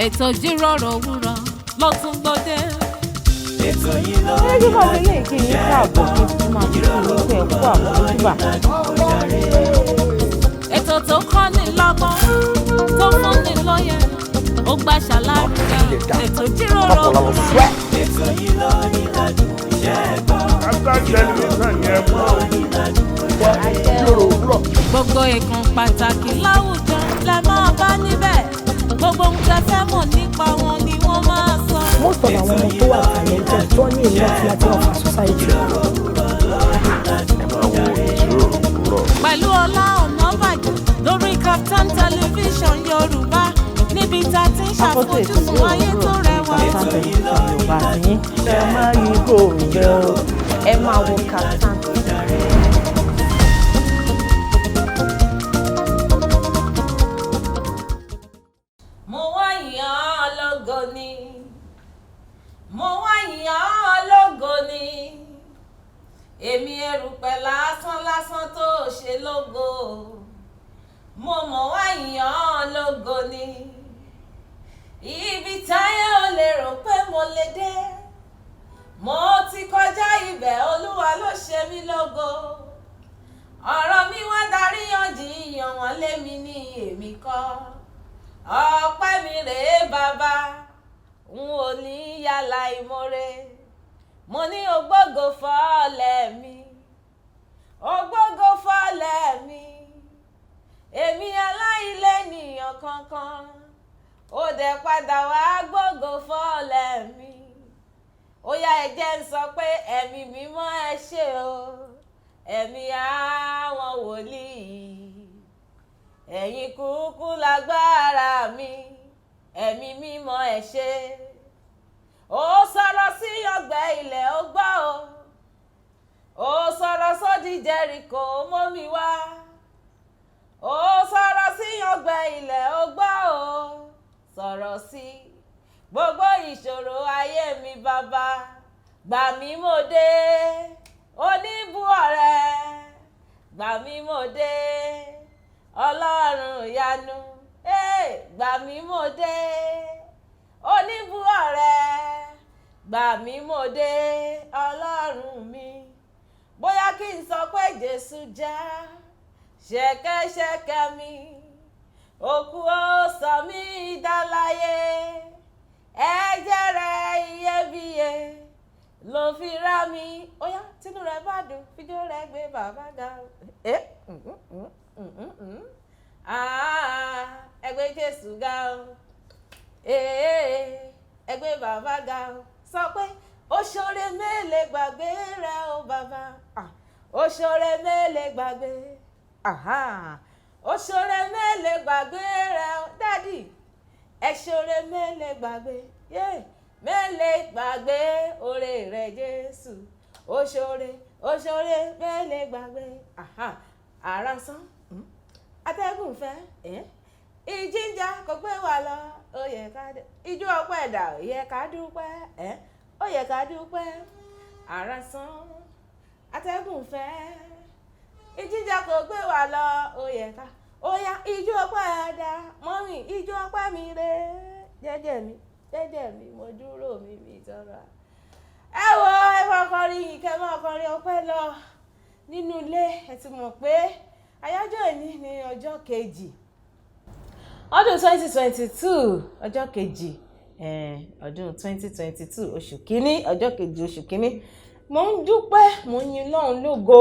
ètò ìjíròrò òwúrọ̀ ló tún gbòde. ètò yìí ló ń ẹgbẹ́ kan lè kí yín káàbọ̀ kí n máa fi ìlú ẹ̀kú àmójúbà. ètò tó kọ́ ni lọ́gbọ́n tó fún ni lóye ó gbà ṣàlàyé ètò ìjíròrò òwúrọ̀. ètò yìí ló ń ìlànà iṣẹ́ gbọ́. gbogbo ìkan pàtàkì láwùjọ lẹ máa bá níbẹ̀ gbogbo ohun tẹ́ fẹ́ mọ̀ nípa wọn ni wọ́n máa sọ. most of àwọn ọmọ tó wà talented tó ní ìlú àti láti ọ̀fà society. pẹ̀lú Ọlá Ọ̀nàbàjọ lórí Kaftan television Yorùbá níbi tá a ti ń ṣàfojúsùn ayé tó rẹwà. Kaftan television Yorùbá yín ẹ máa rí ibò rẹ o ẹ máa wo Kaftan. mo wá yàn án lógo ni mo wá yàn án lógo ni èmi erùpẹ̀ lásán lásán tó ṣe lógo mo mọ̀ wá yàn án lógo ni ibi táyé ò lè rò pé mo lè dé mo ti kọjá ibẹ̀ Olúwa ló ṣe mí lógo ọ̀rọ̀ mi wá darí yànjiyàn wọn lémi ní èmi kọ́ ọpẹ́ mi rèé bàbá n ò ní yàlà ìmoore mo ní ògbógo fọ́lẹ̀ mi ògbógo fọ́lẹ̀ mi èmi aláìlẹ́nìyàn kankan ó dẹ̀ padà wá gbógo fọ́lẹ̀ mi ó yá ẹ jẹ́ ń sọ pé ẹ̀mí mímọ́ ẹ ṣé o ẹ̀mí àwọn wòlíì ẹ̀yin kúkú lágbára mi ẹ̀mí mímọ́ ẹ ṣé ó sọ̀rọ̀ sí ọgbẹ́ ilẹ̀ ó gbọ́ ó sọ̀rọ̀ sódì Jẹ́ríkò mómi wá ó sọ̀rọ̀ sí ọgbẹ́ ilẹ̀ ó gbọ́ sọ̀rọ̀ sí gbogbo ìṣòro ayé mi bàbá gbà mí mo dé oníbú ọ̀rẹ́ gbà mí mo dé Ọlọ́run ìyanu gbà mí mo dé oníbú ọ̀rẹ́ gbà mí mo dé Ọlọ́run mi bóyá kí n sọ pé Jésù já ṣẹ̀kẹ̀ṣẹ̀kẹ̀ mi òkú ó sọ mí dáláyé ẹ̀jẹ̀ rẹ̀ iyebíye ló fi rà mí ó yá tínú rẹ̀ bá dùn fíjó rẹ̀ gbé bàbá ga ẹgbẹ́ Jésù ga o ẹgbẹ́ bàbá ga o sọ pé oṣoore mélèé gbàgbé rẹ o bàbá oṣoore mélèé gbàgbé oṣoore mélèé gbàgbé rẹ o dádì ẹṣoore mélèé gbàgbé mélèé gbàgbé oore rẹ Jésù oṣoore mélèé gbàgbé àràsán atẹ́gùn fẹ́ ìjìjà kò gbé wa lọ ó yẹ ká ijó ọpẹ́ ẹ̀dá ó yẹ ká dúpẹ́ ó yẹ ká dúpẹ́ àràsán atẹ́gùn fẹ́ ìjìjà kò gbé wa lọ ó yẹ ká ó yá ijó ọpẹ́ ẹ̀dá mọ́mì ijó ọpẹ́ mi rè jẹ́jẹ́ mi mo dúró mi tọrọ ẹ wo ẹ máa kọrin yìí kẹ́ máa kọrin ọpẹ́ lọ nínú ilé ẹ ti mọ̀ pé àyájọ́ ìní ní ọjọ́ kejì ọdún 2022 ọjọ́ kejì ọdún 2022 oṣù kínní ọjọ́ kejì oṣù kínní mo ń dúpẹ́ mo ń yin Ọlọ́run lógo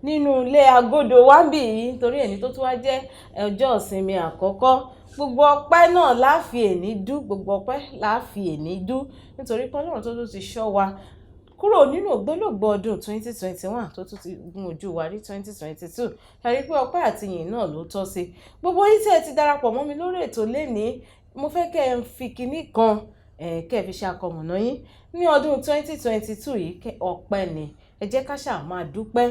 nínú ilé agodo wábì yìí torí ẹni tó tún wá jẹ́ ọjọ́ ìsinmi àkọ́kọ́ gbogbo ọpẹ́ náà láàfi èní dú gbogbo ọpẹ́ láàfi èní dú nítorí pé Ọlọ́run tó tún ti ṣọ́ wa kúrò nínú ògbólógbò ọdún 2021 tó tún ti gun ojú wa rí 2022 lárí pé ọpẹ́ àti yìn náà ló tọ́ sí gbogbo yìí tí ẹ ti darapọ̀ mọ́ mi lórí ètò lénìí mo fẹ́ kẹ́ ẹ fi kinní kan kẹ́ ẹ fi ṣe akọmọ̀nà yín ní ọdún 2022 yìí ọpẹ́ ni ẹ jẹ́ ká ṣáà máa dúpẹ́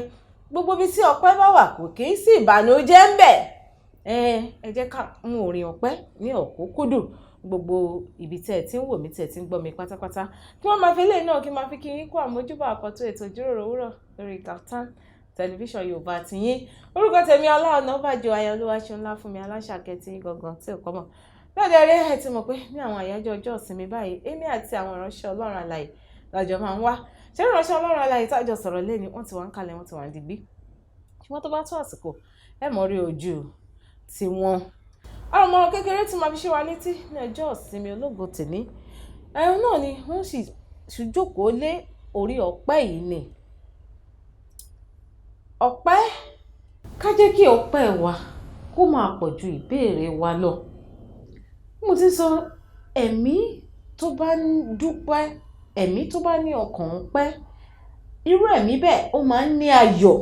gbogbo bí tí ọpẹ́ bá wà kò kì í sí ìbànújẹ́ ń bẹ ẹ jẹ́ ká mú orin ọpẹ́ ní ọ̀kúnkúndùn gbogbo ibi tẹ́ ẹ ti ń wò mí tẹ́ ẹ ti ń gbọ́ mi pátápátá kí wọ́n máa fi lè náà kí n máa fi kí yín kó àmójúbà àkọ́tún ètò ìjíròrò òwúrọ̀ lórí Kaftan tẹlifíṣàn Yorùbá tiyín orúkọ tèmi Ọlá Ọ̀nàbàjọ ayọ̀lúwa ṣe ńlá fún mi aláṣàkẹ́ tí gangan tí ò kọ́ mọ̀ lọ́dẹ̀ẹ́rẹ́ ẹ ti mọ̀ pé ní àwọn àyájọ́ ọjọ́ ìsinmi báyìí èmi àti àwọn ìránṣẹ́ Ọlọ́run alààyè lọ́jọ́ máa ń wá ṣé ìránṣẹ́ Ọlọ́run alààyè tájọ sọ̀rọ̀ lẹ́ni wọ́n ti wà ń kalẹ̀ wọ́n ti wà ń digbí ṣùgbọ́n tó bá tó àsìkò ẹ mọ̀ rí ojú tí wọ́n àwọn ọmọ kékeré tí máa fi ṣe wa létí ní ọjọ́ ìsinmi ológo tèmi ẹ̀rùn náà ni wọ́n sì ṣùjókòó lé orí ọ̀pẹ yìí ni ọ̀pẹ ká jẹ́ kí ọpẹ́ wa kó máa pọ̀ ju ìbéèrè wa lọ. Mo ti sọ ẹ̀mí tó bá ń dúpẹ́, ẹ̀mí tó bá ní ọkàn ọpẹ́, irú ẹ̀mí bẹ́ẹ̀ ó máa ń ní ayọ̀.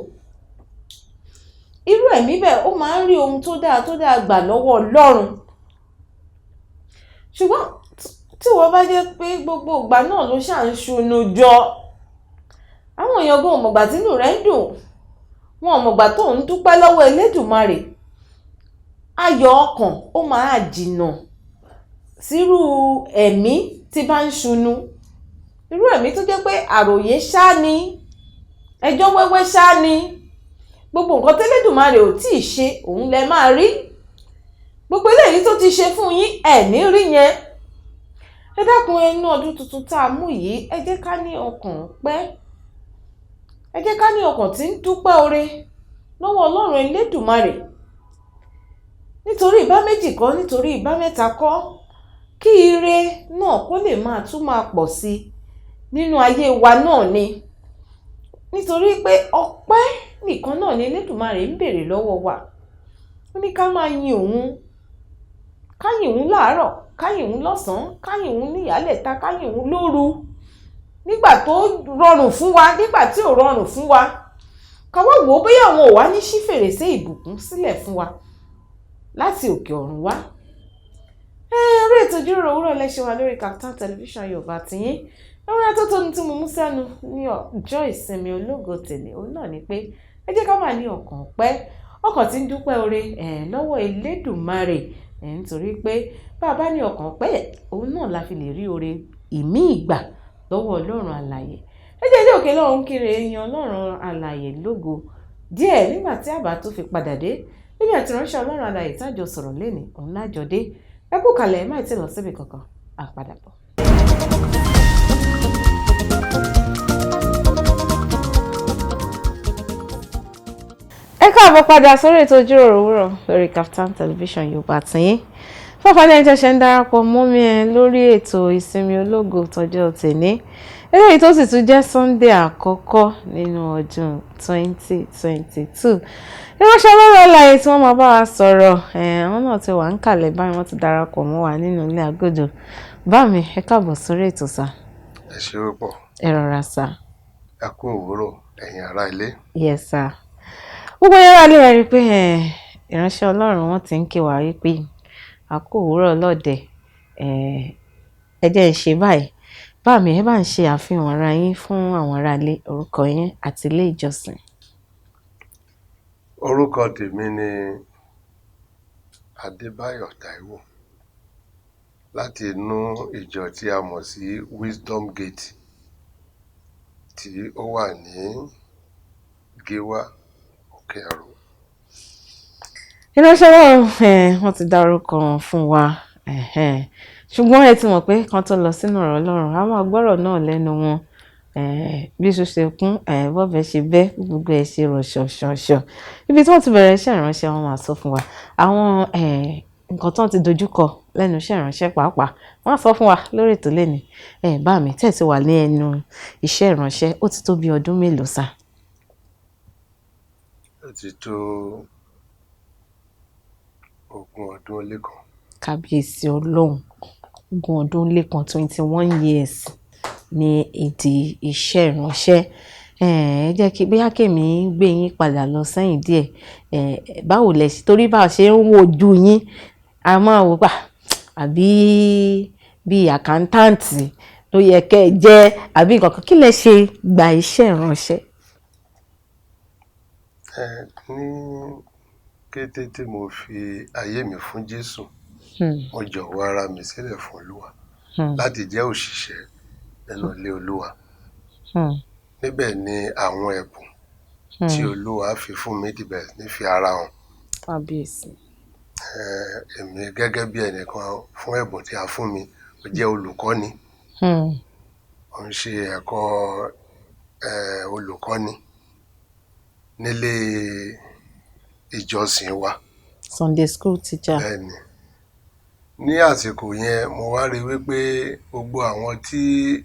Irú ẹ̀mí bẹ́ẹ̀ ó máa ń rí ohun tó dáa gbà lọ́wọ́ Ọlọ́run. Ṣùgbọ́n tí wọ́n bá jẹ́ pé gbogbo ìgbà náà ló ṣà ń ṣunu jọ, àwọn èèyàn gan ò mọ̀gbà tínú rẹ̀ ń dùn. Wọn ò mọ̀gbà tó ń dúpẹ́ lọ́wọ́ Elédùmarè. Ayọ̀ ọkàn ó máa jìnnà sírú ẹ̀mí tí bá ń ṣunu. Irú ẹ̀mí tó jẹ́ pé àròyé ṣá ni, ẹjọ́ wẹ́wẹ́ ṣá ni. Gbogbo nǹkan tí Elédùmarè ò tíì ṣe òun lẹ máa rí. Gbogbo eléyìí tó ti ṣe fún yín ẹ̀ ní rí yẹn. Ẹ dákun ẹnu ọdún tuntun tá a mú yìí, ẹ jẹ́ ká ní ọkàn ọpẹ́. Ẹ jẹ́ ká ní ọkàn tí ń dúpẹ́ oore lọ́wọ́ Ọlọ́run Elédùmarè. Nítorí ìbá méjì kọ́, nítorí ìbá mẹ́ta kọ́, kí ire náà kó lè tún máa pọ̀ sí nínú ayé wa náà ni. Nítorí pé ọpẹ́ nìkan náà ni Elédùmarè ń béèrè lọ́wọ́ wa. Ó ní ká máa yin òun, ká yin òun láàárọ̀, ká yin òun lọ́sàn-án, ká yin òun ní ìyálẹ̀ta, ká yin òun lóru. Nígbà tó rọrùn fún wa, nígbà tí ò rọrùn fún wa, ká wá wò ó bóyá àwọn ò wá ní ṣí fèrèsé ìbùkún sílẹ̀ fún wa láti òkè ọ̀run wá. Orí ètò ìjíròrò òwúrọ̀ lẹ́ṣẹ̀ wa lórí Kaftan Television Yorùbá tiyín. Orin atótónu tí mo mú sẹ́nu ní ọjọ́ ìsinmi ológo tèmi òun náà ni pé ẹ jẹ́ ká máa ní ọkàn ọpẹ́, ọkàn tí ń dúpẹ́ oore lọ́wọ́ Elédùmarè. Nítorí pé bá a bá ní ọkàn ọpẹ́ òun náà la fi lè rí oore ìmí ìgbà lọ́wọ́ Ọlọ́run alààyè. Ẹ jẹ́ ilé òkè lọ́run kiri èèyàn Ọlọ́run alààyè lógo díẹ̀ nígbà tí àbá tó fi padà dé. Níbi àti ránṣẹ́ Ọlọ́run alààyè tájọ sọ̀rọ̀ lẹ́ni òun lájọ dé. Ẹ kú kalẹ̀, má ti lọ síbi kankan, à padà bọ̀. Ẹ káàbọ̀ padà sórí ètò ìjíròrò òwúrọ̀ lórí Kaftan Television Yorùbá tiyín. Fọ́fọ́lẹ́ ẹni tẹ́ṣẹ̀ ń darapọ̀ mọ́ mi lórí ètò ìsinmi ológo tọjọ́ tèmi. Eléyìí tó sì tún jẹ́ Sunday àkọ́kọ́ nínú ọdún 2022. Ìránṣẹ́ Ọlọ́run alààyè tí wọ́n máa bá wa sọ̀rọ̀, àwọn náà ti wà ń kalẹ̀ báyìí, wọ́n ti darapọ̀ mọ́ wa nínú ilé agodo. Bá mi, ẹ káàbọ̀ sórí ètò sá. Ẹ ṣé púpọ̀. Ẹ rọra sá. Ẹ kú òwúrọ̀ ẹ̀yin ará ilé. Yes sir. Gbogbo yàrá ilé ẹ rí pé ìránṣẹ́ Ọlọ́run wọ́n ti ń kí wa rí pé a kú òwúrọ̀ lọ́dẹ. Ẹ jẹ́ ń ṣe báyìí. Bá mi, ẹ bá ń ṣe àfihàn ara yín fún àwọn ará ilé, orúkọ yín àti ilé ìjọsìn. Orúkọ tèmi ni Adébáyọ̀ Táíwò láti inú ìjọ tí a mọ̀ sí Wisdom Gate tí ó wà ní Gíwá Òkè Àrò. Ìránṣẹ́ Ọlọ́run wọ́n ti dá orúkọ wọn fún wa. Ṣùgbọ́n ẹ ti mọ̀ pé kan tó lọ sínú ọ̀rọ̀ Ọlọ́run, a máa gbọ́rọ̀ náà lẹ́nu wọn. Bí iṣu ṣe kún, bọ́bẹ̀ ṣe bẹ́, gbogbo ẹ̀ ṣe rọ̀ṣọ̀ṣọ̀ṣọ̀. Ibi tí wọ́n ti bẹ̀rẹ̀ iṣẹ́ ìránṣẹ́ wọn máa sọ fún wa. Àwọn nǹkan tó ti dojúkọ lẹ́nu iṣẹ́ ìránṣẹ́ pàápàá, wọ́n á sọ fún wa lórí ètò lẹ́ni. Bá mi tẹ̀sí wà ní ẹnu iṣẹ́ ìránṣẹ́, ó ti tó bí ọdún mélòó sá? Ó ti tó 20 ọdún ó lé kan. Kábíyèsí Ọlọ́run, 20 ọdún ó lé kan, 21 years ní ìdí iṣẹ́ ìránṣẹ́. Ẹ jẹ́ kí bóyá kèmí gbé yín padà lọ sẹ́yìn díẹ̀. Báwo lẹ ṣe, torí bá ṣe ń wojú yín a máa wò pa àbí bí àkáńtáǹtì ló yẹ kẹ́ ẹ jẹ́ àbí nǹkan kan, kí lẹ ṣe gba iṣẹ́ ìránṣẹ́? Ní kété tí mo fi ayé mi fún Jésù, mo jọ̀wọ́ ara mi sílẹ̀ fún Olúwa láti jẹ́ òṣìṣẹ́ nínú ilé Olúwa. Níbẹ̀ ni àwọn ẹ̀bùn tí Olúwa fi fún mi ti bẹ̀rẹ̀ ní fi ara hàn. Kábíyèsí. èmi gẹ́gẹ́ bí ẹnìkan fún ẹ̀bùn tí a fún mi ó jẹ́ olùkọ́ni. Ó ń ṣe ẹ̀kọ́ olùkọ́ni nílé ìjọsìn wa. Sunday school teacher. Bẹ́ẹ̀ni. Ní àsìkò yẹn mo wá rí wípé gbogbo àwọn tí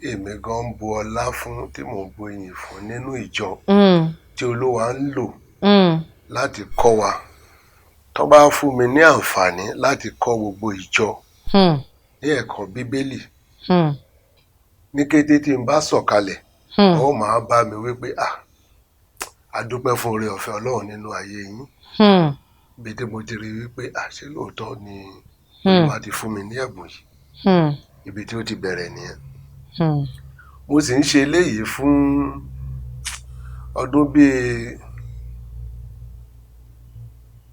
èmi gan ń bu ọlá fún tí mò ń bu ìyìn fún nínú ìjọ tí Olúwa ń lò láti kọ́ wa tó bá fún mi ní àǹfààní láti kọ́ gbogbo ìjọ ní ẹ̀kọ́ Bíbélì ní kété tí n bá sọ̀kalẹ̀ ó máa bá mi wípé a dúpẹ́ fún oore ọ̀fẹ́ Ọlọ́run nínú ayé yín. Bí tí mo ti rí wípé ṣé lóòótọ́ ni Olúwa ti fún mi ní ẹ̀bùn yìí. Ibi tí ó ti bẹ̀rẹ̀ nìyẹn. Mo sì ń ṣe eléyìí fún ọdún bíi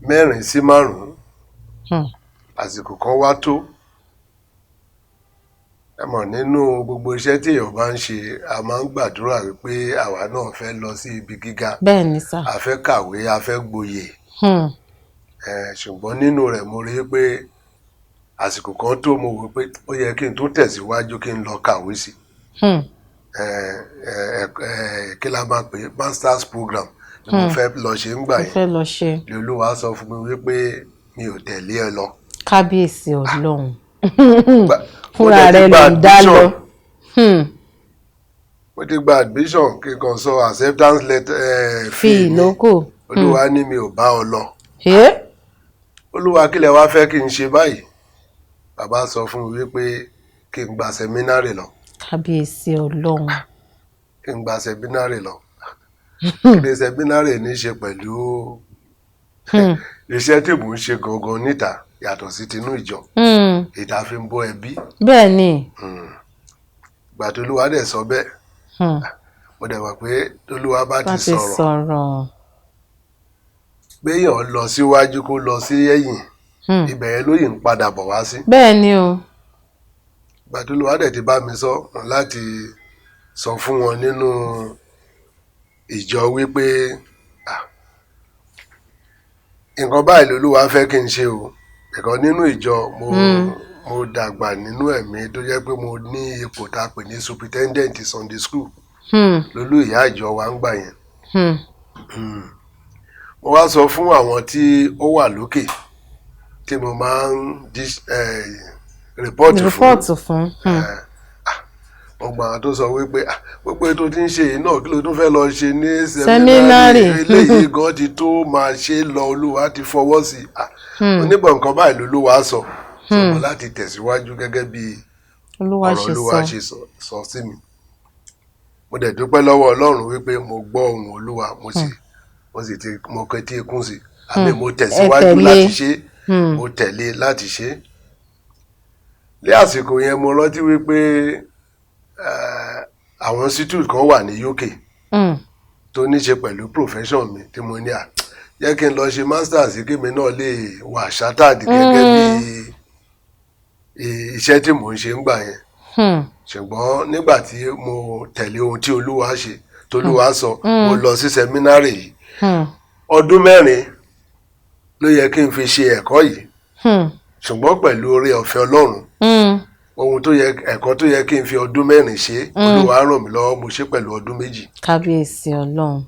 4 sí 5. Àsìkò kan wá tó. Ẹ mọ̀ nínú gbogbo iṣẹ́ tí èèyàn bá ń ṣe a máa ń gbàdúrà wípé àwa náà fẹ́ lọ sí ibi gíga. Bẹ́ẹ̀ni sà. A fẹ́ kàwé, a fẹ́ gboyè. Ṣùgbọ́n nínú rẹ̀ mo rí pé àsìkò kan tó mo wò pé ó yẹ kí n tó tẹ̀síwájú kí n lọ kàwé sí. Kí la máa pè masters program ni mo fẹ́ lọ ṣe ńgbà yẹn. Mo fẹ́ lọ ṣe. Olúwa sọ fún mi wípé mi ò tẹ̀lé ẹ lọ. Kábíyèsí Ọlọ́run. Fúnra rẹ̀ ló ń dá lọ. Mo ti gba admission kí n kàn sọ acceptance letter fi lóko. Olúwa ní mi ò bá ọ lọ. Olúwa kí lẹ wá fẹ́ kí n ṣe báyìí? Bàbá sọ fún mi wípé kí n gba seminary lọ. Kábíyèsí Ọlọ́run. Kí n gba seminary lọ. Kí seminary ní ṣe pẹ̀lú iṣẹ́ tí mò ń ṣe gangan níta yàtọ̀ sí tinú ìjọ. Ìta fi ń bọ́ ẹbí. Bẹ́ẹ̀ni. Ìgbà tí Olúwa dẹ̀ sọ bẹ́ẹ̀. Mo dẹ̀ mọ̀ pé Olúwa bá ti sọ̀rọ̀. Béèyàn lọ síwájú kó lọ sí ẹ̀yìn. Ibẹ̀ yẹn ló yìí ń padà bọ̀ wá sí. Bẹ́ẹ̀ni o. Ìgbà tí Olúwa dẹ̀ ti bá mi sọ láti sọ fún wọn nínú ìjọ wípé nǹkan báyìí lolúwa fẹ́ kí n ṣe o. Ẹ̀kọ́ nínú ìjọ mo dàgbà nínú ẹ̀mí tó jẹ́ pé mo ní ipò tá a pè ní superintendent Sunday school. Lolú ìyá ìjọ wa ń gbà yẹn. Mo wá sọ fún àwọn tí ó wà lókè tí mo máa ń rìpọ́ọ̀tù fún. Ọgbà tó sọ wípé gbogbo ètò tí ń ṣe yìí náà kí ló tún fẹ́ lọ ṣe ní sẹ́mínárì eléyìí gan ti tó máa ṣe lọ Olúwa ti fọwọ́ sí onígbà nǹkan báyìí lolúwa sọ sọ láti tẹ̀síwájú gẹ́gẹ́ bí ọ̀rọ̀ Olúwa ṣe sọ sí mi. Mo dẹ̀ dúpẹ́ lọ́wọ́ Ọlọ́run wípé mo gbọ́ ohùn Olúwa mo kẹtí ikún sí àmì mo tẹ̀síwájú láti ṣe mo tẹ̀lé láti ṣe. Ní àsìkò yẹn mo rántí wípé àwọn institute kan wà ní UK tó ní ṣe pẹ̀lú profession mi tí mo ní jẹ́ kí n lọ ṣe masters kí mi náà lè wà chartered gẹ́gẹ́ bí iṣẹ́ tí mò ń ṣe ńgbà yẹn. Ṣùgbọ́n nígbà tí mo tẹ̀lé ohun tí Olúwa ṣe tolúwa sọ mo lọ sí seminary yìí. Ọdún 4 ló yẹ kí n fi ṣe ẹ̀kọ́ yìí ṣùgbọ́n pẹ̀lú oore ọ̀fẹ́ Ọlọ́run ẹ̀kọ́ tó yẹ kí n fi ọdún 4 ṣe Olúwa ràn mí lọ́wọ́ mo ṣe pẹ̀lú ọdún 2. Kábíyèsí Ọlọ́run.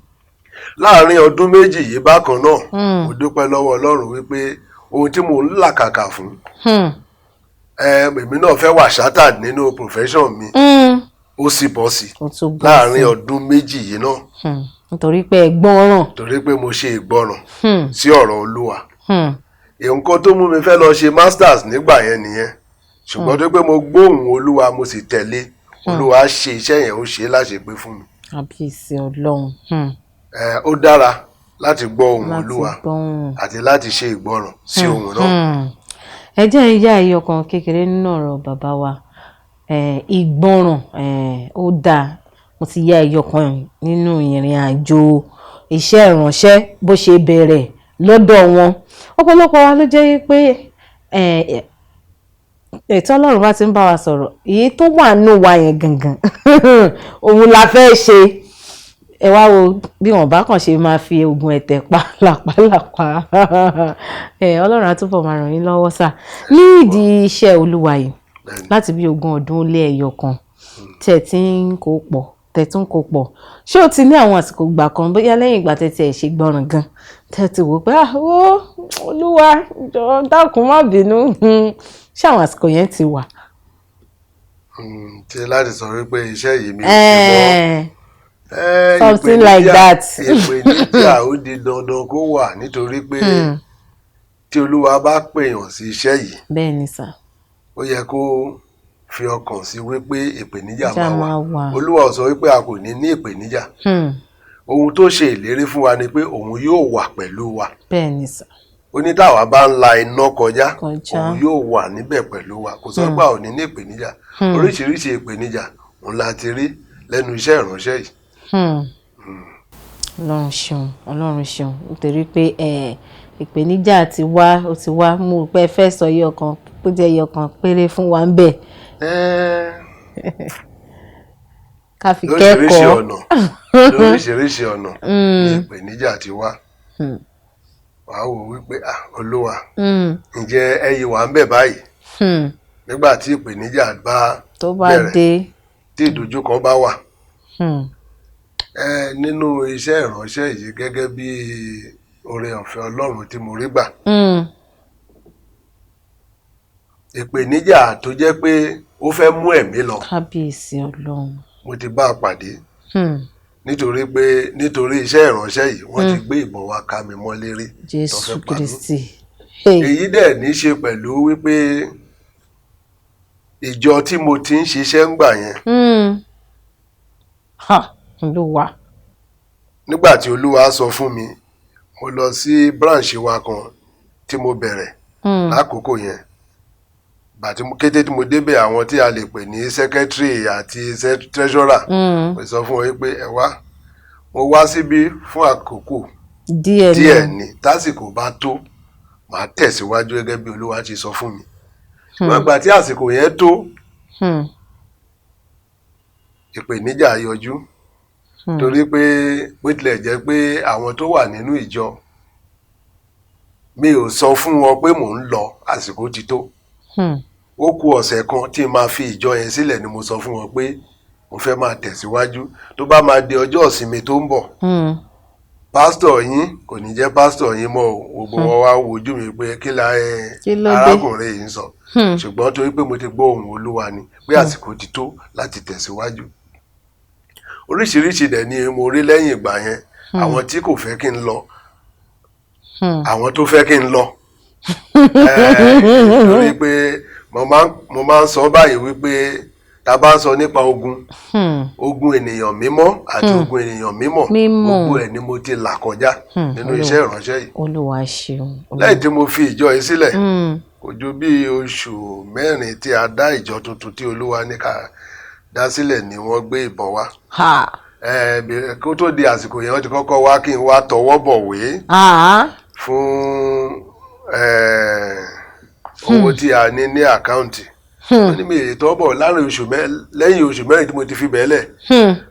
Láàárín ọdún 2 yìí bákan náà mo dúpẹ́ lọ́wọ́ Ọlọ́run wípé ohun tí mo ń làkàkà fún èmi náà fẹ́ wà chartered nínú profession mi ó sì bọ́ sí láàárín ọdún 2 yìí náà. Nítorí pé ẹ gbọ́ràn. Torí pé mo ṣe ìgbọràn sí ọ̀rọ̀ Olúwa. Nǹkan tó mú mi fẹ́ lọ ṣe masters nígbà yẹn nìyẹn. Ṣùgbọ́n tó pé mo gbóhùn Olúwa mo sì tẹ̀lé Olúwa ṣe iṣẹ́ yẹn ó ṣe láṣepé fún mi. Kábíyèsí Ọlọ́run. Ó dára láti gbọ́ ohùn Olúwa àti láti ṣe ìgbọràn sí ohùn náà. Ẹ jẹ́ ń yá ẹyọ kan kékeré nínú ọ̀rọ̀ bàbá wa. Ìgbọràn ó dáa. Mo ti yá ẹyọ kan nínú ìrìn àjò iṣẹ́ ìránṣẹ́ bó ṣe bẹ̀rẹ̀ lọ́dọ̀ wọn. Ọ̀pọ̀lọpọ̀ wa ló jẹ́ pé ètò Ọlọ́run bá ti ń bá wa sọ̀rọ̀ èyí tó wà nínú wa yẹn gangan òun la fẹ́ ṣe. ẹ wá wo bí wọn bá kàn ṣe máa fi oògùn ẹ̀tẹ̀ pa làpálàpá Ọlọ́run á túbọ̀ máa ràn yín lọ́wọ́ sà ní ìdí iṣẹ́ Olúwa yìí láti bí 20 ọdún ó lé ẹyọ kan tẹ̀ tí ń kó pọ̀ tẹ̀tún kó pọ̀ ṣé o ti ní àwọn àsìkò gbà kan bóyá lẹ́yìn ìgbà tẹ̀tẹ̀ ṣe gbọ́ràn gan tẹ̀tí wò pé Olúwa jọ̀ọ́ dákun má bínú ṣé àwọn àsìkò yẹn ti wà. Ṣé láti sọ wípé iṣẹ́ yìí mi ò ṣe mọ́ something like that. ìpèníjà ó di dandan kó wà nítorí pé tí Olúwa bá pèèyàn sí iṣẹ́ yìí bẹ́ẹ̀ ni sà. ó yẹ kó fi ọkàn sí wípé ìpèníjà máa wà Olúwa ò sọ wípé a kò ní ìpèníjà ohun tó ṣe ìlérí fún wa ni pé òun yóò wà pẹ̀lú wa bẹ́ẹ̀ ni sà. ó ní táwa bá ń la iná kọjá òun yóò wà níbẹ̀ pẹ̀lú wa kò sọ pé a ò ní ìpèníjà oríṣiríṣi ìpèníjà òun la ti rí lẹ́nu iṣẹ́ ìránṣẹ́ yìí. Ọlọ́run ṣeun nítorí pé ìpèníjà ti wá mú pé fẹ́ sọ iye ọkàn tó jẹ́ iye ọkàn péré fún wa ń bẹ̀. ká fi kẹ́kọ̀ọ́ lóríṣiríṣi ọ̀nà ní ìpèníjà ti wá wàá wò wípé Olúwa ǹjẹ́ ẹ̀yin wà ń bẹ̀ báyìí nígbà tí ìpèníjà bá bẹ̀rẹ̀ tí ìdojúkọ bá wà nínú iṣẹ́ ìránṣẹ́ yìí gẹ́gẹ́ bí oore ọ̀fẹ́ Ọlọ́run tí mo rí gbà ìpèníjà tó jẹ́ pé ó fẹ́ mú ẹ̀mí lọ kábíyèsí Ọlọ́run mo ti bá a pàdé nítorí iṣẹ́ ìránṣẹ́ yìí wọ́n ti gbé ìbọn wa ká mi mọ́ lérí Jésù Kristi. èyí dẹ̀ ní ṣe pẹ̀lú wípé ìjọ tí mo ti ń ṣiṣẹ́ ń gbà yẹn Olúwa nígbà tí Olúwa sọ fún mi mo lọ sí branch wa kan tí mo bẹ̀rẹ̀ lákòókò yẹn kété tí mo débẹ̀ àwọn tí a lè pè ní secretary àti treasurer mo sọ fún wọn pé ẹ wá mo wá síbí fún àkókò díẹ̀ ni tásìkò bá tó màá tẹ̀síwájú gẹ́gẹ́ bí Olúwa ti sọ fún mi ṣùgbọ́n ìgbà tí àsìkò yẹn tó ìpèníjà yọjú torí pé bó tilẹ̀ jẹ́ pé àwọn tó wà nínú ìjọ mi ò sọ fún wọn pé mò ń lọ àsìkò ti tó ó kù ọ̀sẹ̀ kan tí n máa fi ìjọ yẹn sílẹ̀ ni mo sọ fún wọn pé mo fẹ́ máa tẹ̀síwájú tó bá máa di ọjọ́ ìsinmi tó ń bọ̀ pásítọ̀ yín kò ní jẹ́ pásítọ̀ yín mọ́ o gbogbo wọn wá wojú mi pé kí arákùnrin yìí ń sọ ṣùgbọ́n torí pé mo ti gbọ́ ohùn Olúwa ni pé àsìkò ti tó láti tẹ̀síwájú oríṣiríṣi dẹ̀ ni mo rí lẹ́yìn ìgbà yẹn àwọn tí kò fẹ́ kí n lọ àwọn tó fẹ́ kí n lọ torí pé mo máa ń sọ báyìí wípé tá bá ń sọ nípa ogun ènìyàn mímọ́ àti ogun ènìyàn mímọ́ gbogbo ẹ̀ ni mo ti là kọjá nínú iṣẹ́ ìránṣẹ́ yìí. Olúwa ṣeun. lẹ́yìn tí mo fi ìjọ yìí sílẹ̀ kò ju bí oṣù 4 tí a dá ìjọ tuntun tí Olúwa ní ká dá sílẹ̀ ni wọ́n gbé ìbọn wá. kó tó di àsìkò yẹn wọ́n ti kọ́kọ́ wá kí n wá tọwọ́ bọ̀wé fún owó tí a ní àkáǹtì wọ́n ní mi èyí tọ́ bọ̀ lẹ́yìn oṣù mẹ́rin tí mo ti fi bẹ́ẹ̀lẹ̀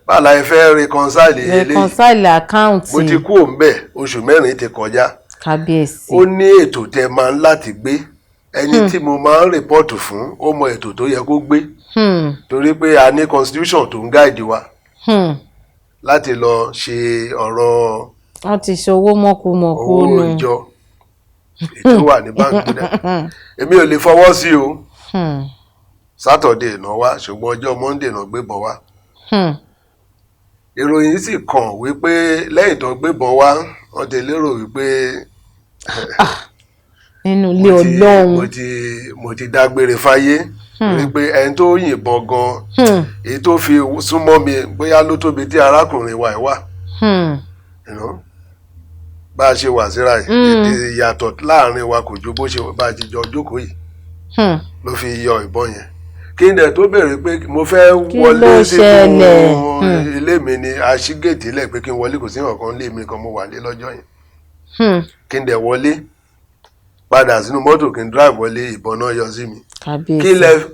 báàlà ẹ fẹ́ reconcile account mo ti kú òǹbẹ̀ oṣù mẹ́rin ti kọjá kábíyèsí ó ní ètò tẹ máa ń láti gbé ẹni tí mo máa ń rìpọ́ọ̀tù fún ó mọ ètò tó yẹ kó gbé torí pé a ní constitution tó ń gáìdì wa láti lọ ṣe ọ̀rọ̀ wọ́n ti ṣe owó mọ̀kùmọ̀kù owó ìjọ ètò wà ní báńkì náà èmi ò lè fọwọ́ sí o Saturday náà wá ṣùgbọ́n ọjọ́ Monday náà gbébọn wá ìròyìn sì kàn wípé lẹ́yìn tó gbébọn wá wọ́n ti lérò wípé nínú ilé Ọlọ́run mo ti dágbére fáyé wípé ẹni tó yìnbọn gan èyí tó fi súnmọ́ mi bóyá ló tóbi tí arákùnrin wa wà bá a ṣe wà síra yìí ìyàtọ̀ láàrin wa kò ju bó ṣe bá a ti jọ jókòó yìí ló fi yọ ìbọn yẹn kí n dẹ̀ tó bẹ̀rẹ̀ pé mo fẹ́ wọlé sínú ilé mi ni aṣígètì lẹ̀ pé kí n wọlé kò sí nǹkan lé mi kan mo wà lé lọ́jọ́ yẹn kí n dẹ̀ wọlé padà sínú mọ́tò kí n drive wọlé ìbọn náà yọ sí mi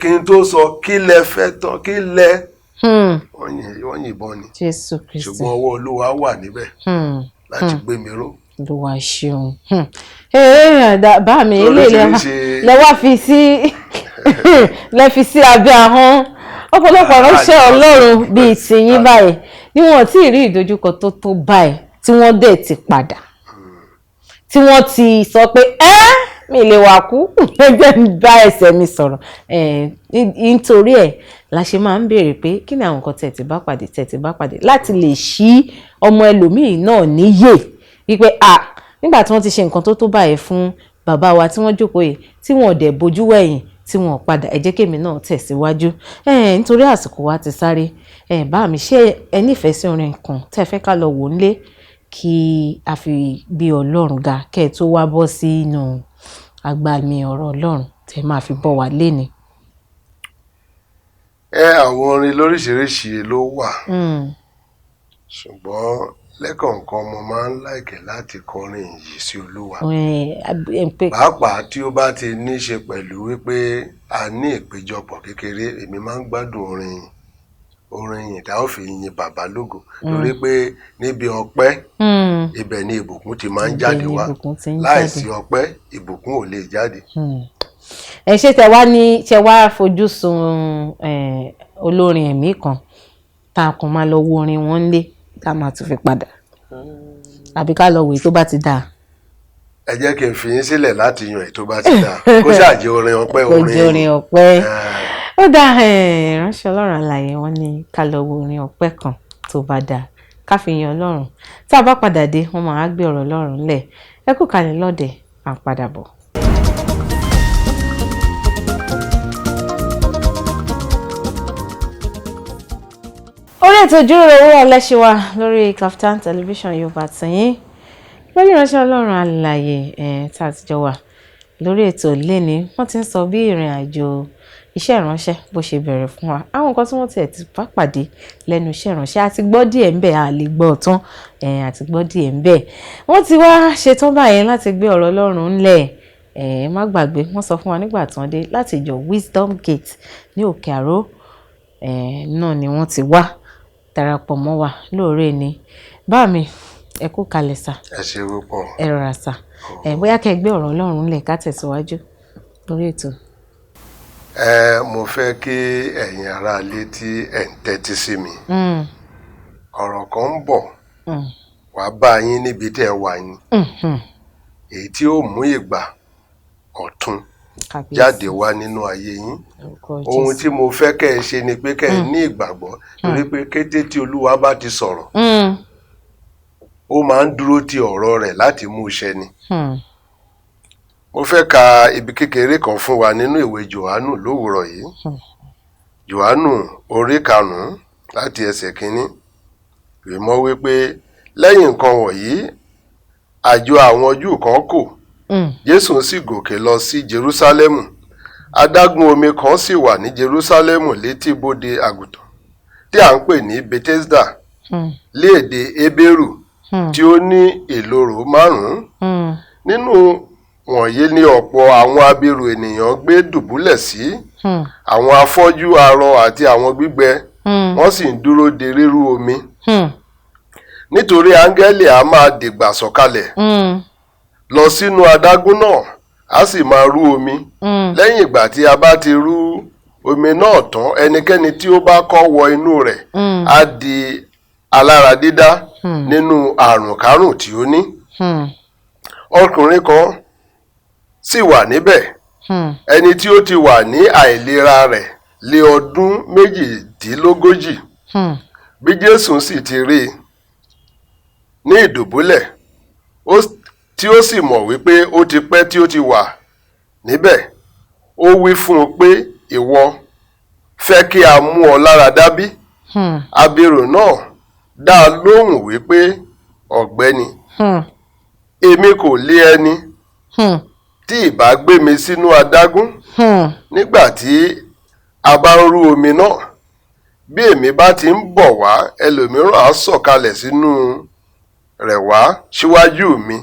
kí n tó sọ kí lẹ fẹ́ tán kí lẹ wọ́n yìnbọn ni Jésù Kristi. ṣùgbọ́n ọwọ́ Olúwa wà níbẹ̀ láti gbé mi ró. Olúwa ṣeun. Bá mi eléyìí lẹ wá fi sí lẹ fi sí abẹ́ ahọ́n ọ̀pọ̀lọpọ̀ ránṣẹ́ Ọlọ́run bíi tìyín báyìí ni wọ́n ti rí ìdojúkọ tó báyìí tí wọ́n dẹ̀ ti padà tí wọ́n ti sọ pé mi lè wà kú ẹgbẹ́ mi bá ẹsẹ̀ mi sọ̀rọ̀ nítorí ẹ̀ la ṣe máa ń béèrè pé kí ni àwọn nǹkan tẹ̀tì bá pàdé láti lè ṣí ọmọ ẹlòmíì náà níyè wípé nígbà tí wọ́n ti ṣe nǹkan tó báyìí fún bàbá wa tí wọ́n jókòó yìí tí wọ́n dẹ̀ bojú wẹ̀yìn tí wọ́n padà ẹ jẹ́ kémi náà tẹ̀síwájú nítorí àsìkò wa ti sáré bá mi ṣe ẹ nífẹ̀ẹ́ sí orin kan tẹ́ fẹ́ ká lọ wò nílé kí a fi bí Ọlọ́run ga kẹ́ ẹ tó wá bọ́ sínú agbami ọ̀rọ̀ Ọlọ́run tẹ́ máa fi bọ́ wa léni. Àwọn orin lóríṣiríṣi ló wà ṣùgbọ́n lẹ́kọ̀ọ̀kan mo máa ń láìkẹ̀ láti kọrin yìí sí Olúwa pàápàá tí ó bá ti ní ṣe pẹ̀lú wípé a ní ìpéjọpọ̀ kékeré èmi máa ń gbádùn orin yìí tá ó fi yin bàbá lógo torí pé níbi ọpẹ́ ibẹ̀ ni ìbùkún ti máa ń jáde wá láìsí ọpẹ́ ìbùkún ò lè jáde. Ṣé tẹ wá fojú sun olórin ẹ̀mí kan tá a kàn máa lọ wo orin wọn lé ká máa tún fi padà àbí ká lọ wèé tó bá ti dáa. Ẹ jẹ́ kí n fi yín sílẹ̀ láti yan èyí tó bá ti dáa kó ṣàjẹ́ orin ọpẹ́ orin ọpẹ́. Ó dá ìránṣẹ́ Ọlọ́run alààyè wọn ní ká lọ wo orin ọpẹ́ kan tó bá dáa ká fi yan Ọlọ́run tá a bá padà dé wọ́n máa gbé ọ̀rọ̀ Ọlọ́run lẹ̀ ẹ kú kalẹ̀ lọ́dẹ̀ à ń padà bọ̀. Orí ètò ìjíròrò òwúrọ̀ lẹ́ṣẹ̀ wa lórí Kaftan television Yorùbá tìyín lórí ìránṣẹ́ Ọlọ́run alààyè tá a ti jọ wà lórí ètò lẹ́ni wọ́n ti ń sọ bí ìrìn àjò iṣẹ́ ìránṣẹ́ bó ṣe bẹ̀rẹ̀ fún wa àwọn nǹkan tí wọ́n ti bá pàdé lẹ́nu iṣẹ́ ìránṣẹ́ àti gbọ́ díẹ̀ ńbẹ̀ a lè gbọ́ tán àti gbọ́ díẹ̀ ńbẹ̀ wọ́n ti wá ṣetán báyẹn láti gbé ọ̀rọ̀ Ọlọ́run ńlẹ̀ má gbàgbé wọ́n sọ fún wa nígbà tí wọ́n dé láti ìjọ Wisdom Gate ní Òkè Àró náà ni wọ́n ti wá darapọ̀ mọ́ wa lóore ni bá mi ẹ kú kalẹ̀ sà. Ẹ ṣe púpọ̀. Ẹ rọra sà bóyá kẹ́ gbé ọ̀rọ̀ Ọlọ́run ńlẹ̀ ká tẹ̀síwájú lórí ètò. Mo fẹ́ kí ẹ̀yin aráalé tí ẹ̀ ń tẹ́tí sí mi ọ̀rọ̀ kan ń bọ̀ wá bá yín níbi tẹ́ ẹ wà yín èyí tí ó mú ìgbà ọ̀tun jáde wá nínú ayé yín ohun tí mo fẹ́ kẹ́ ẹ ṣe ni pé kẹ́ ẹ ní ìgbàgbọ́ torí pé kété tí Olúwa bá ti sọ̀rọ̀ ó máa ń dúró ti ọ̀rọ̀ rẹ̀ láti mú iṣẹ́ ni. Mo fẹ́ ka ibi kékeré kan fún wa nínú ìwé Jòhánù lówùrọ̀ yìí Jòhánù orí 5 láti ẹsẹ̀ 1 ìmọ̀ wípé lẹ́yìn nǹkan wọ̀nyí àjọ àwọn Júù kan kò Jésù sì gòkè lọ sí Jerúsálẹ́mù adágún omi kan sì wà ní Jerúsálẹ́mù létí bodè àgùntàn tí à ń pè ní Bethesda léèdè Hébérù tí ó ní ìloro 5 nínú wọ̀nyí ni ọ̀pọ̀ àwọn abirù ènìyàn gbé dùbúlẹ̀ sí àwọn afọ́jú arọ àti àwọn gbígbẹ wọ́n sì ń dúró de rírú omi nítorí áńgẹ́lì a máa dìgbà sọ̀kalẹ̀ lọ sínú adágún náà a sì máa rú omi lẹ́yìn ìgbà tí a bá ti rú omi náà tán ẹnikẹ́ni tí ó bá kọ́ wọ inú rẹ̀ á di alára dídá nínú àrùnkárùn tí ó ní ọkùnrin kan sì wà níbẹ̀ ẹni tí ó ti wà ní àìlera rẹ̀ lé ọdún 38 bí Jésù sì ti rí i ní ìdùbúlẹ̀ tí ó sì mọ̀ wípé ó ti pẹ́ tí ó ti wà níbẹ̀ ó wí fún un pé ìwọ fẹ́ kí a mú ọ lára dá bí? Abirùn náà dá a lóhùn wípé ọ̀gbẹ́ni èmi kò lé ẹni tí ìbá gbé mi sínú adágún nígbà tí a bá ń rú omi náà bí èmi bá ti ń bọ̀ wá ẹlòmíràn á sọ̀kalẹ̀ sínú rẹ̀ wá síwájú mi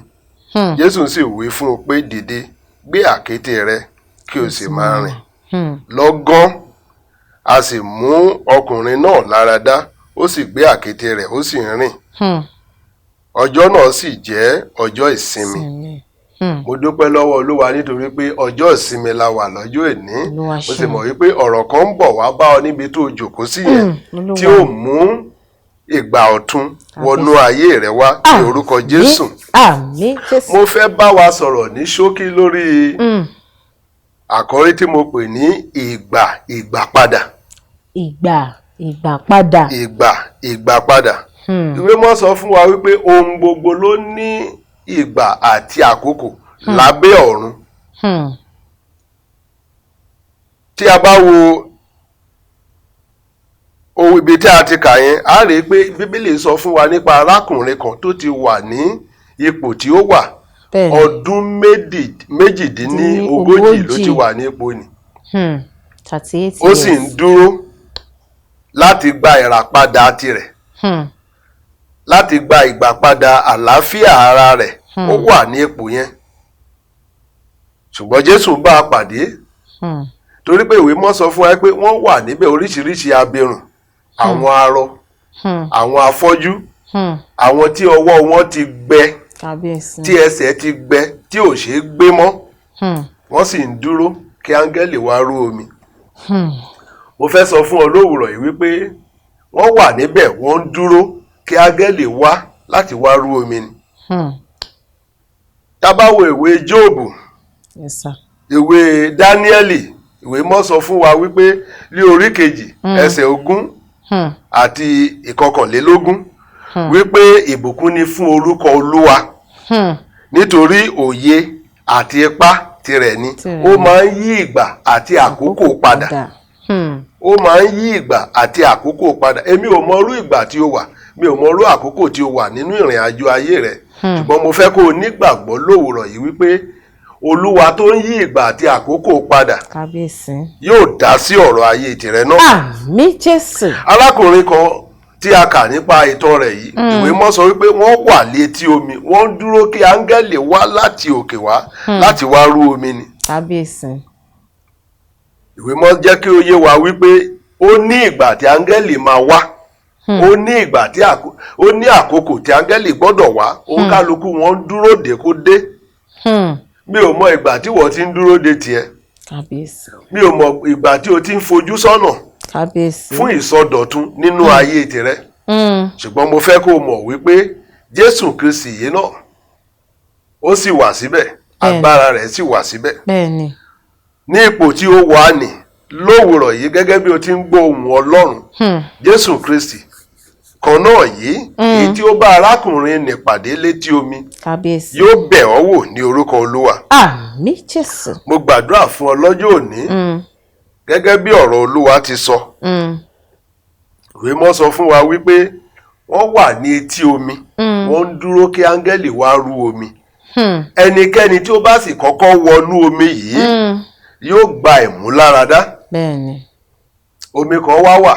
Jésù sì wí fún un pé dìde gbé àkéte rẹ kí o sì máa rìn lọ́gán a sì mú ọkùnrin náà lára dá, ó sì gbé àkéte rẹ̀ ó sì ń rìn. Ọjọ́ náà sì jẹ́ ọjọ́ ìsinmi. Mo dúpẹ́ lọ́wọ́ Olúwa nítorí pé ọjọ́ ìsinmi la wà lọ́jọ́ èní. Mo sì mọ̀ wípé ọ̀rọ̀ kan ń bọ̀ wá bá ọ níbi tó jókòó sí yẹn tí ó mú ìgbà ọ̀tun wọnú ayé rẹ wá ní orúkọ Jésù. Àmín Jésù. Mo fẹ́ bá wa sọ̀rọ̀ ní ṣókí lórí àkọ́rí tí mo pè ní ìgbàpadà. Ìgbàpadà. Ìgbàpadà. Ìwé mọ́ sọ fún wa wípé ohun gbogbo ló ní ìgbà àti àkókò lábẹ́ ọ̀run. Tí a bá wo ohun ibi tí a ti kà yẹn, a rí i pé Bíbélì sọ fún wa nípa arákùnrin kan tó ti wà ní ipò tí ó wà ọdún méjìdínlógójì ló ti wà ní ipò ni. Ó sì ń dúró láti gba ìràpadà tirẹ̀, láti gba ìgbàpadà àlàáfíà ara rẹ̀. Ó wà ní ipò yẹn, ṣùgbọ́n Jésù bá a pàdé torí pé ìwé mọ́ sọ fún wa pé wọ́n wà níbẹ̀ oríṣiríṣi abirùn, àwọn arọ, àwọn afọ́jú, àwọn tí ọwọ́ wọn ti gbẹ, tí ẹsẹ̀ ti gbẹ, tí ò ṣeé gbé mọ́, wọ́n sì ń dúró kí áńgẹ́lì wá rú omi. Mo fẹ́ sọ fún ọ lówùrọ̀ yìí wípé wọ́n wà níbẹ̀, wọ́n ń dúró kí áńgẹ́lì wá láti wá rú omi ni. Tá bá wo ìwé Jóòbù, ìwé Dáníẹ́lì, ìwé mọ́ sọ fún wa wípé ní orí kejì ẹsẹ̀ 20 àti 21 wípé ìbùkún ni fún orúkọ Olúwa nítorí òye àti ipá tirẹ̀ ni. Ó máa ń yí ìgbà àti àkókò padà. Ó máa ń yí ìgbà àti àkókò padà. Èmi ò mọrú ìgbà tí ó wà, mi ò mọrú àkókò tí ó wà nínú ìrìn àjò ayé rẹ̀, ṣùgbọ́n mo fẹ́ kó o nígbàgbọ́ lówùrọ̀ yìí wípé Olúwa tó ń yí ìgbà àti àkókò padà yóò dá sí ọ̀rọ̀ ayé tìrẹ náà. Àmín Jésù. Arákùnrin kan tí a kà nípa ìtàn rẹ̀ yìí, ìwé mọ́ sọ wípé wọ́n wà létí omi, wọ́n ń dúró kí áńgẹ́lì wá láti òkè wá láti wá rú omi ni. Ìwé mọ́ jẹ́ kí ó yé wa wípé ó ní ìgbà tí áńgẹ́lì máa wá, ó ní ìgbà tí ó ní àkókò tí áńgẹ́lì gbọ́dọ̀ wá. Oníkálukú wọn ń dúró dè kó dé. Mi ò mọ ìgbà tí wọ́n ti ń dúró de tiẹ̀. Mi ò mọ ìgbà tí o ti ń fojú sọ́nà fún ìsọdọ̀tun nínú ayé tirẹ̀. Ṣùgbọ́n mo fẹ́ kó o mọ̀ wípé Jésù Kristi yìí náà ó sì wà síbẹ̀, agbára rẹ̀ sì wà síbẹ̀. Ní ipò tí ó wà ní lówùrọ̀ yìí, gẹ́gẹ́ bí o ti ń gbọ́ ohùn Ọlọ́run, Jésù Kristi kan náà yìí, èyí tí ó bá arákùnrin nì pàdé létí omi, yóò bẹ̀ ọ́ wò ní orúkọ Olúwa. Àmín Jésù. Mo gbàdúrà fún ọ lọ́jọ́ òní, gẹ́gẹ́ bí ọ̀rọ̀ Olúwa ti sọ. Ìwé mọ́ sọ fún wa wípé wọ́n wà ní etí omi, wọ́n ń dúró kí áńgẹ́lì wá rú omi. Ẹnikẹ́ni tí ó bá sì kọ́kọ́ wọnú omi yìí yóò gba ìmúláradá. Omi kan wà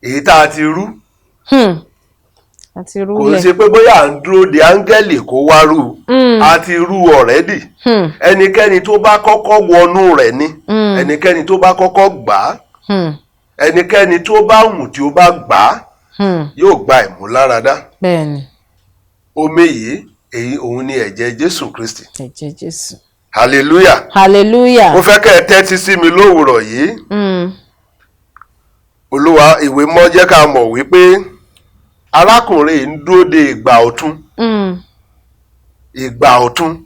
èyí tá a ti rú. Kò ṣe pé bóyá à ń dúró de áńgẹ́lì kó wá rú, a ti rú ọ̀rẹ́dì. Ẹnikẹ́ni tó bá kọ́kọ́ wọnú rẹ̀ ni, ẹnikẹ́ni tó bá kọ́kọ́ gbà á, ẹnikẹ́ni tó bá wù tí ó bá gbà á yóò gba ìmúláradá. Omi yìí, èyí òun ni ẹ̀jẹ̀ Jésù Kristi. Hallelujah. Hallelujah. Mo fẹ́ kẹ́ ẹ tẹ́tí sí mi lówùrọ̀ yìí. Olúwa, ìwé mọ́ jẹ́ ká mọ̀ wípé arákùnrin ń dúró de ìgbà ọ̀tun. Ìgbà ọ̀tun.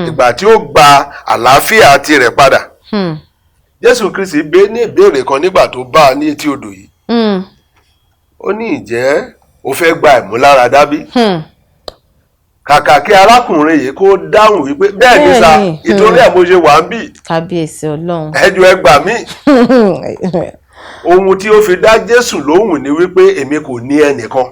Ìgbà tí ó gba àlàáfíà tirẹ̀ padà. Jésù Kristi béèrè ní ìbéèrè kan nígbà tó bá a ní etí odò yìí. Ó ní, ǹjẹ́ o fẹ́ gba ìmúláradá bí? Kàkà kí arákùnrin yìí kó dáhùn wípé bẹ́ẹ̀ ni sà, ìtorí ẹ̀ mo ṣe wà ń bì. Kábíyèsí Ọlọ́run. Ẹ jọ̀ọ́ ẹ gbà mí. Ohun tí ó fi dá Jésù lóhùn ni wípé èmi kò ní ẹnìkan.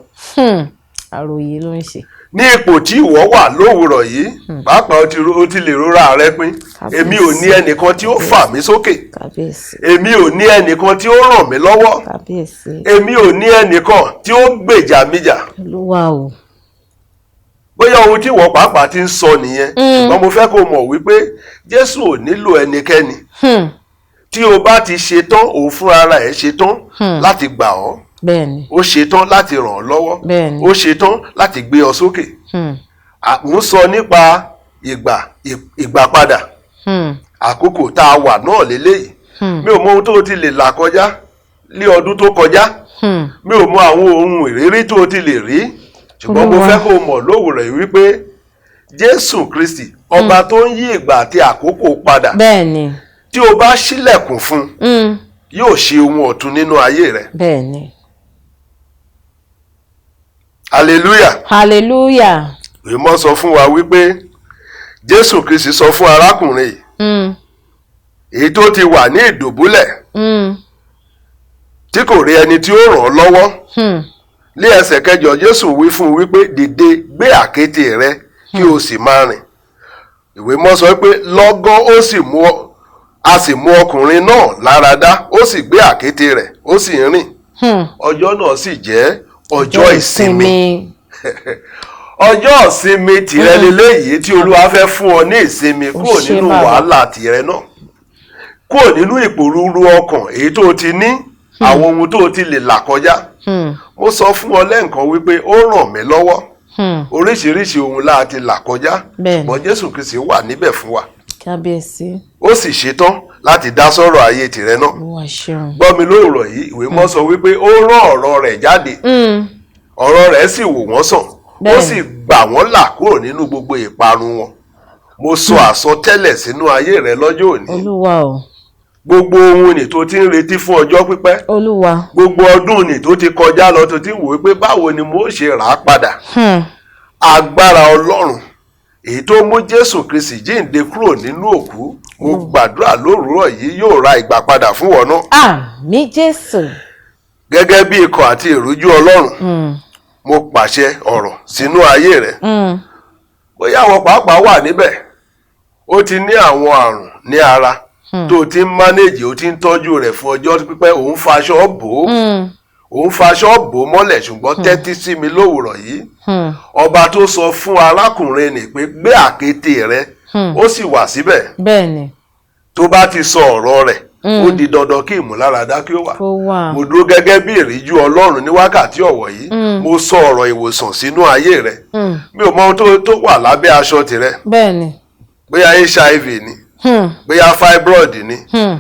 Àròyé ló ń ṣe. Ní ipò tí ìwọ wà lówùrọ̀ yìí, pàápàá o ti lè rora rẹ pín. Èmi ò ní ẹnìkan tí ó fà mí sókè. Èmi ò ní ẹnìkan tí ó ràn mí lọ́wọ́. Èmi ò ní ẹnìkan tí ó gbèjà mi jà. Olúwa o. Bóyá ohun tí ìwọ pàápàá ti ń sọ nìyẹn, ṣùgbọ́n mo fẹ́ kó mọ̀ wípé Jésù ò nílò ẹnikẹ́ni tí o bá ti ṣetán òun fúnra ara ẹ̀ ṣetán láti gbà ọ́, bẹ́ẹ̀ni, ó ṣetán láti ràn ọ́ lọ́wọ́, bẹ́ẹ̀ni, ó ṣetán láti gbé ọ sókè. Mo ń sọ nípa ìgbà padà, àkókò tá a wà náà lélẹ́yìí. Mi ò mọ ohun tó o ti lè là kọjá ní ọdún tó kọjá, mi ò mọ àwọn ohun ìrírí tó o ti lè rí, ṣùgbọ́n mo fẹ́ kó o mọ̀ lówùrọ̀ yìí wípé Jésù Kristi ọba tó ń yí ìgbà àti àkókò padà, bẹ́ẹ̀ni, tí o bá ṣílẹ̀kùn fún yóò ṣe ohun ọ̀tun nínú ayé rẹ. bẹ́ẹ̀ni. Hallelujah. Hallelujah. Ìwé mọ́ sọ fún wa wípé Jésù Kristi sọ fún arákùnrin yìí èyí tó ti wà ní ìdùbúlẹ̀ tí kò rí ẹni tí ó ràn ọ́ lọ́wọ́. Ní ẹsẹ̀ kẹjọ Jésù wí fún un wípé dìde gbé àkéte rẹ kí o sì máa rìn. Ìwé mọ́ sọ pé lọ́gán a sì mú ọkùnrin náà lára dá, ó sì gbé àkéte rẹ̀ ó sì ń rìn. Ọjọ́ náà sì jẹ́ ọjọ́ ìsinmi. Ọjọ́ ìsinmi tìrẹ leléyìí tí Olúwa fẹ́ fún ọ ní ìsinmi kúrò nínú wàhálà tìrẹ náà, kúrò nínú ìpòrúurú ọkàn èyí tó o ti ní, àwọn ohun tó o ti lè là kọjá. Mo sọ fún ọ lẹ́ǹkan wípé ó ràn mí lọ́wọ́, oríṣiríṣi ohun la ti là kọjá, ṣùgbọ́n Jésù Kristi wà níbẹ̀ fún wa. Kábíyèsí. Ó sì ṣetán láti dá sọ́rọ̀ ayé tìrẹ náà. Gbọ́ mi lóòrọ̀ yìí, ìwé mọ́ sọ wípé ó rán ọ̀rọ̀ rẹ̀ jáde, ọ̀rọ̀ rẹ̀ sì wò wọ́n sàn, ó sì gbà wọ́n là kúrò nínú gbogbo ìparun wọn. Mo sọ àsọtẹ́lẹ̀ sínú ayé rẹ lọ́jọ́ òní. Olúwa o. Gbogbo ohun ni tó ti ń retí fún ọjọ́ pípẹ́. Olúwa. Gbogbo ọdún ni tó ti kọjá lọ tó ti ń wò pé báwo ni mo ṣe rà á padà. Agbára Ọlọ́run èyí tó mú Jésù Kristi jíǹde kúrò nínú òkú, mo gbàdúrà lórúurọ̀ yìí yóò ra ìgbà padà fún wọn náà. Àmín Jésù. Gẹ́gẹ́ bí ikọ̀ àti ìrújú Ọlọ́run, mo pàṣẹ ọ̀rọ̀ sínú ayé rẹ̀. Bóyá àwọn pàápàá wà níbẹ̀, ó ti ní àwọn àrùn ní ara tó ti ń mánéjì, ó ti ń tọ́jú rẹ̀ fún ọjọ́ pípẹ́, òun faṣọ bò ó mọ́lẹ̀, ṣùgbọ́n tẹ́tí sí mi lówùrọ̀ yìí. Ọba tó sọ fún arákùnrin nì pé gbé àkéte rẹ, ó sì wà síbẹ̀. Bẹ́ẹ̀ni. Tó bá ti sọ ọ̀rọ̀ rẹ̀, ó di dandan kí ìmúláradá kí ó wà. Mo dúró gẹ́gẹ́ bí ìríjú Ọlọ́run ní wákàtí ọ̀wọ̀ yìí, mo sọ ọ̀rọ̀ ìwòsàn sínú ayé rẹ̀. Mi ò mọ ohun tó wà lábẹ́ aṣọ tirẹ̀. Bẹ́ẹ̀ni. Bóyá HIV ni, bóyá fibroid ni,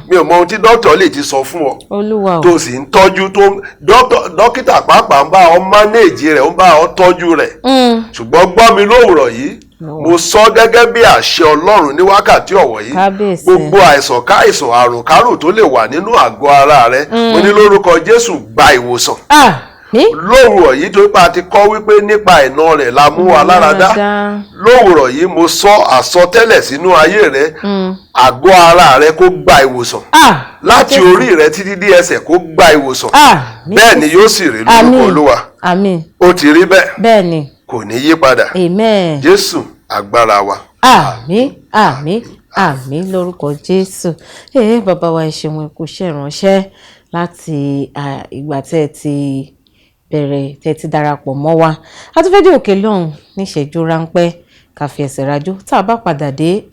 mi ò mọ ohun tí dókítà lè ti sọ fún ọ. Olúwa o. Tó sì ń tọ́jú, dókítà pàápàá ń bá ọ mánéèjì rẹ̀, ń bá ọ tọ́jú rẹ̀. Ṣùgbọ́n gbọ́ mi lówùrọ̀ yìí, mo sọ gẹ́gẹ́ bí àṣẹ Ọlọ́run ní wákàtí ọ̀wọ̀ yìí, gbogbo àìsàn káìsàn àrùn kárùn tó lè wà nínú àgọ́ ara rẹ, mo ní lórúkọ Jésù gba ìwòsàn. Lówùrọ̀ yìí tó pa ti kọ́ wípé nípa ìná rẹ̀ la mú wa lára dá. Lówùrọ̀ yìí mo sọ àsọtẹ́lẹ̀ sínú ayé rẹ, àgọ́ ara rẹ kó gba ìwòsàn, láti orí rẹ títí dé ẹsẹ̀ kó gba ìwòsàn. Bẹ́ẹ̀ ni yóò sì rí lórúkọ Olúwa. Ó ti rí bẹ́ẹ̀. Bẹ́ẹ̀ni. Kò ní yí padà. Amen. Jésù agbára wa. Àmín, àmín, àmín lórúkọ Jésù. Bàbá wa ẹ ṣeun, ẹ kú iṣẹ́ ìránṣẹ́ láti ìgbà tẹ́ ẹ ti bẹ̀rẹ̀, tẹ́ ẹ ti darapọ̀ mọ́ wa. A tún fẹ́ dé òkè lọ́hùn ní ìṣẹ́jú ráńpẹ́ ká fi ẹsẹ̀ rajó. Tá a bá padà dé,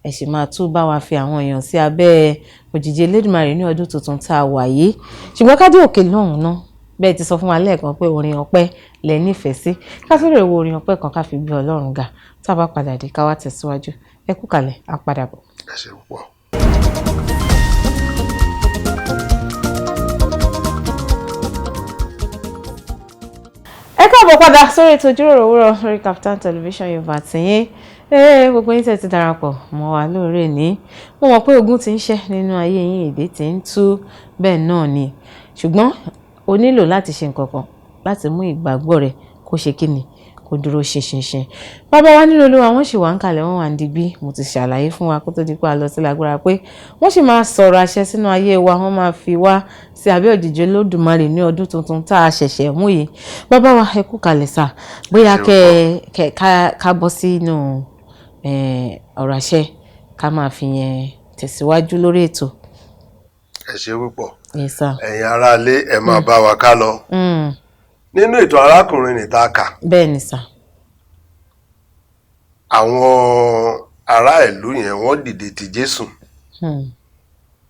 ẹ sì máa tún bá wa fi àwọn èèyàn sí abẹ́ òjìji Elédùmarè ní ọdún tuntun tá a wà yìí. Ṣùgbọ́n ká dé òkè lọ́hùn náà, bẹ́ẹ̀ ti sọ fún wa lẹ́ẹ̀kan pé orin ọpẹ́ lẹ nífẹ̀ẹ́ sí, ká fẹ́rẹ̀ wo orin ọpẹ́ kan ká fi gbé Ọlọ́run ga. Tá a bá padà dé ká wá tẹ̀síwájú. Ẹ kú kalẹ̀, á padà bọ̀. Ẹ ṣé púpọ̀. Ẹ káàbọ̀ padà sórí ètò ìjíròrò òwúrọ̀ lórí Kaftan Television Yorùbá tìyín. Gbogbo yín tẹ́ ti darapọ̀ mọ́ wa lóore ní. Mo mọ̀ pé ogun ti ń ṣẹ́ nínú ayé yín, èdè ti ń tú, bẹ́ẹ̀ náà ni. Ṣùgbọ́n o nílò láti ṣe nǹkan kan láti mú ìgbàgbọ́ rẹ kó ṣe kíni, kó dúró ṣinṣin. Bàbá wa nínú Olúwa wọ́n sì wà ń kalẹ̀, wọ́n wà ń digbí. Mo ti ṣàlàyé fún wa kó tó di pé a lọ sí lágbára pé wọ́n sì máa sọ̀rọ̀ àṣẹ sínú ayé wa, wọ́n máa fi wá sí abẹ́ òjìji Olódùmarè ní ọdún tuntun tá a ṣẹ̀ṣẹ̀ mú yìí. Bàbá wa ẹ kú kalẹ̀ sà, bóyá ká bọ́ sínú ọ̀rọ̀ àṣẹ ká máa fi yẹn tẹ̀síwájú lórí ètò. Ẹ ṣé púpọ̀. Yes sir. Ẹ̀yin aráalé ẹ máa bá wa ká lọ. Nínú ìtàn arákùnrin nìta kà. Bẹ́ẹ̀ ni sà. Àwọn ará ìlú yẹn wọ́n dìde ti Jésù.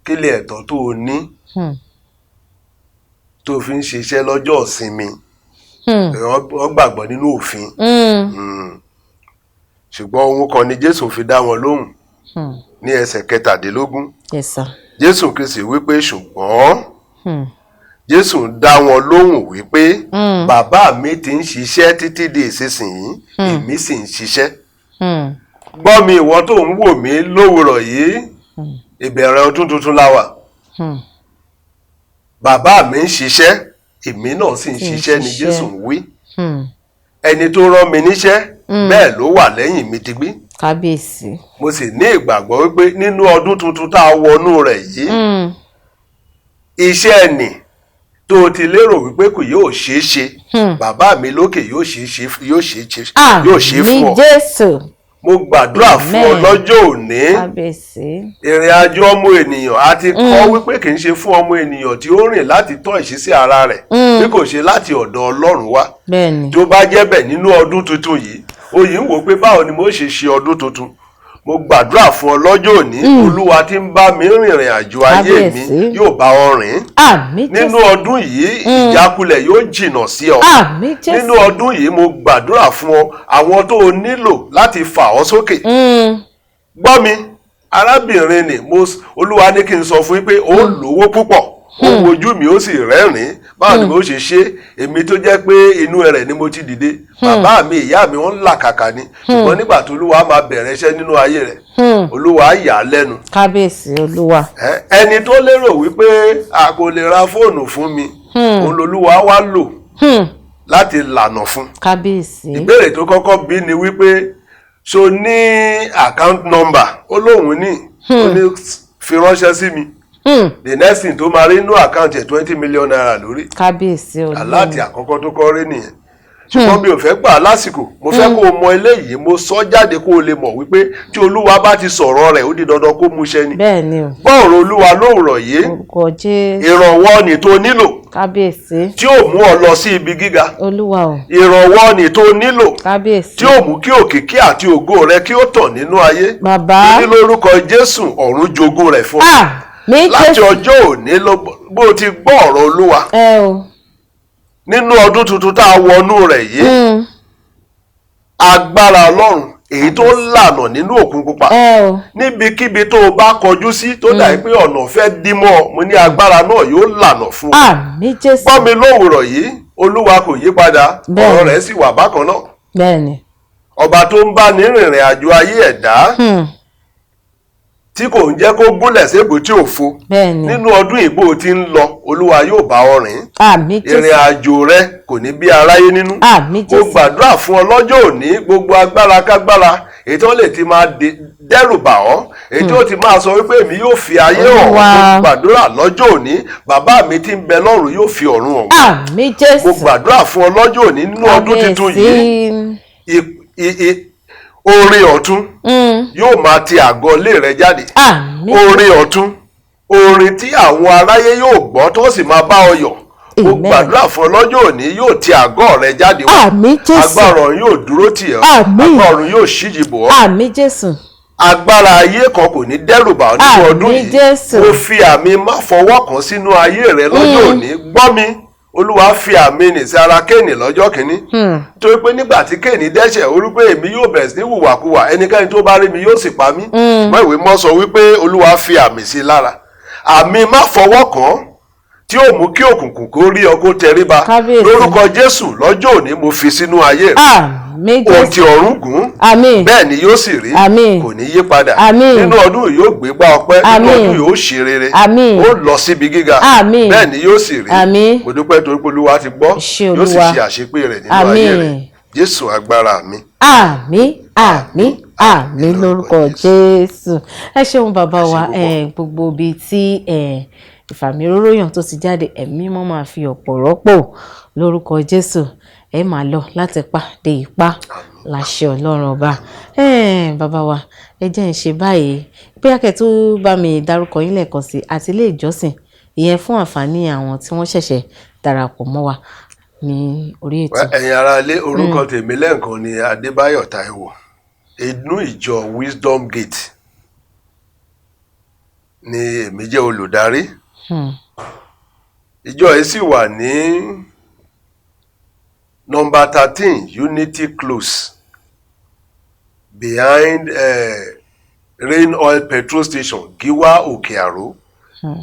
kí lè ẹ̀tọ́ tó o ní tó fi ń ṣiṣẹ́ lọ́jọ́ ìsinmi wọ́n gbàgbọ́ nínú òfin ṣùgbọ́n ohun kan ni Jésù fi dá wọn lóhùn ní ẹsẹ̀ 17. Yes, sir. Jésù Kristi wípé ṣùgbọ́n Jésù dá wọn lóhùn wípé bàbá mi ti ń ṣiṣẹ́ títí di ìsinsìnyí èmi sì ń ṣiṣẹ́. Gbọ́ mi ìwọ tó ń wò mí lówùrọ̀ yìí ìbẹ̀rẹ̀ ọdún tuntun la wà. Bàbá mi ń ṣiṣẹ́ èmi náà sì ń ṣiṣẹ́ ni Jésù ń wí. Ẹni tó rán mi níṣẹ́ bẹ́ẹ̀ ló wà lẹ́yìn mi digbí. Kábíyèsí. Mo sì ní ìgbàgbọ́ wípé nínú ọdún tuntun tá a wọnú rẹ̀ yìí iṣẹ́ ẹnì tó o ti lérò wípé kò yóò ṣeé ṣe bàbá mi lókè yóò ṣe fún ọ. Jésù. Mo gbàdúrà fún ọ lọ́jọ́ òní. Ìrìn àjò ọmọ ènìyàn a ti kọ́ wípé kì í ṣe fún ọmọ ènìyàn tí ó rìn láti tọ́ ìṣísí ara rẹ̀ bí kò ṣe láti ọ̀dọ̀ Ọlọ́run wá. Tó bá jẹ́ bẹ́ẹ̀ nínú ọdún tuntun yìí oyè ń wò pé báwo ni mo ṣe ọdún tuntun. Mo gbàdúrà fún ọ lọ́jọ́ òní Olúwa tí ń bá mi rìnrìn àjò ayé mi yóò bá ọ rìn. Nínú ọdún yìí ìjákulẹ̀ yóò jìnnà sí ọ. Nínú ọdún yìí mo gbàdúrà fún ọ àwọn tó o nílò láti fà ọ sókè. Gbọ́ mi arábìnrin ni Olúwa ní kí n sọ fún yín pé ó lówó púpọ̀ ó wojú mi ó sì rẹ́rìn-ín báwo ni mo ṣe ṣe èmi tó jẹ́ pé inú rẹ̀ ni mo ti dìde bàbá mi ìyá mi wọ́n ń làkàkà ni ṣùgbọ́n nígbà tó Olúwa máa bẹ̀rẹ̀ iṣẹ́ nínú ayé rẹ̀ Olúwa yà á lẹ́nu. Kábíyèsí Olúwa. Ẹni tó lérò wípé a kò lè ra fóònù fún mi òun lolúwa wá lò láti lànà fún. Kábíyèsí. Ìbéèrè tó kọ́kọ́ bí ni wípé ṣo ní account number ó lóun ní ó ní fi ránṣẹ́ sí mi. The next thing tó máa rí inú àkáǹtì ẹ̀ 20 million naira lórí. Kábíyèsí Olúwa. Aláàtì àkọ́kọ́ tó kọ́ rí nìyẹn. Ṣùgbọ́n mi ò fẹ́ gbà lásìkò mo fẹ́ kó o mọ eléyìí mo sọ jáde kó o lè mọ̀ wípé tí Olúwa bá ti sọ̀rọ̀ rẹ̀ ó di dandan kó múṣẹ ni. Bẹ́ẹ̀ni o. Gbọ́ ọ̀rọ̀ Olúwa lówùrọ̀ yìí. Orúkọ Jésù. Ìrànwọ́ ni tó nílò. Kábíyèsí. Tí ó mú ọ lọ sí ibi gíga. Olúwa o. Ìrànwọ́ ni tó nílò. Kábíyèsí. Tí ó mú kí òkìkí àti ògo rẹ kí ó tàn nínú ayé. Bàbá. Ní lórúkọ Jésù ọ̀run jogún rẹ̀ fún ọ. Láti ọjọ́ òní bó ti gbọ́ ọ̀rọ̀ Olúwa nínú ọdún tuntun tá a wọnú rẹ̀ yìí agbára Ọlọ́run èyí tó lànà nínú òkun pupa níbikíbi tó o bá kọjú sí tó dàbí pé ọ̀nà fẹ́ dí mọ́ ọ mo ní agbára náà yóò lànà fún ọ. Gbọ́ mi lówùrọ̀ yìí Olúwa kò yí padà ọ̀rọ̀ rẹ̀ sì wà bákan náà. Ọba tó ń bá ní rìnrìn àjò ayé ẹ̀dá tí kò ń jẹ́ kó gúnlẹ̀ ségbò tí ò fo nínú ọdún ìgbò tí ń lọ Olúwa yóò bá ọ rìn. Ìrìn àjò rẹ kò ní bí aráyé nínú. Mo gbàdúrà fún ọ lọ́jọ́ òní gbogbo agbára kágbára èyí tó lè ti máa dẹ́rù bà ọ́ èyí tó ti máa sọ wípé èmi yóò fi ayé hàn mo gbàdúrà lọ́jọ́ òní bàbá mi tí ń bẹ lọ́run yóò fi ọ̀run hàn. Mo gbàdúrà fún ọ lọ́jọ́ òní nínú ọdún tuntun yìí orin ọ̀tún yóò máa ti àgọ́ ilé rẹ jáde. Orin ọ̀tún orin tí àwọn aráyé yóò gbọ́ tó sì máa bá ọ yọ̀. Mo gbàdúrà fún ọlọ́jọ́ òní yóò ti àgọ́ rẹ jáde wá. Agbára ọ̀run yóò dúró tì ọ́. Agbára ọ̀run yóò ṣíji bò ọ́. Agbára ayé kan kò ní dẹ́rù bà ọ́ nínú ọdún yìí. Mo fi àmì má fọwọ́ kan sínú ayé rẹ lọ́jọ́ òní. Gbọ́ mi Olúwa fi àmì nì sí ara Kéènì lọ́jọ́ kìíní torí pé nígbà tí Kéènì dẹ́ṣẹ̀ ó rí pé èmi yóò bẹ̀rẹ̀ sí ní hùwàkuwà ẹnikẹ́ni tó bá rí mi yóò sì pa mí mọ́ ìwé mọ́ sọ wípé Olúwa fi àmì sí lára àmì má fọwọ́ kàn tí ó mú kí òkùnkùn kó rí ọ kó tẹríba lórúkọ Jésù lọ́jọ́ òní mo fi sínú ayé rẹ ohun tí ọ̀run gùn bẹ́ẹ̀ ni yóò sì rí kò ní yí padà nínú ọdún yìí yóò gbégbá ọpẹ́ nínú ọdún yìí ó ṣe rere ó lọ síbi gíga bẹ́ẹ̀ ni yóò sì rí mo dúpẹ́ torí pé Olúwa ti gbọ́ yóò sì ṣe àṣepé rẹ̀ nínú ayé rẹ̀ Jésù agbára mi. Àmín lórúkọ Jésù. Ẹ ṣeun bàbá wa gbogbo ibi tí ìfàmìróróyàn tó ti jáde ẹ̀mí mọ́ máa fi ọ̀pọ̀ rọ́pò lórúkọ Jésù ẹ máa lọ láti pa dé ipá láṣẹ Ọlọ́run ọba. Bàbá wa ẹ jẹ́ ń ṣe báyìí bóyá kẹ́ tó bá mi dárúkọ yín lẹ́ẹ̀kan sí àti ilé ìjọsìn ìyẹn fún àǹfààní àwọn tí wọ́n ṣẹ̀ṣẹ̀ darapọ̀ mọ́ wa ní orí ètò. Ẹ̀yin ará ilé orúkọ tèmi lẹ́ẹ̀kan ni Adébáyọ̀ Táíwò inú ìjọ Wisdom Gate ni èmi jẹ́ olùdarí. Ìjọ yìí sì wà ní number 13 Unity Close behind Rain Oil Petrol Station Giwa Òkè Àró.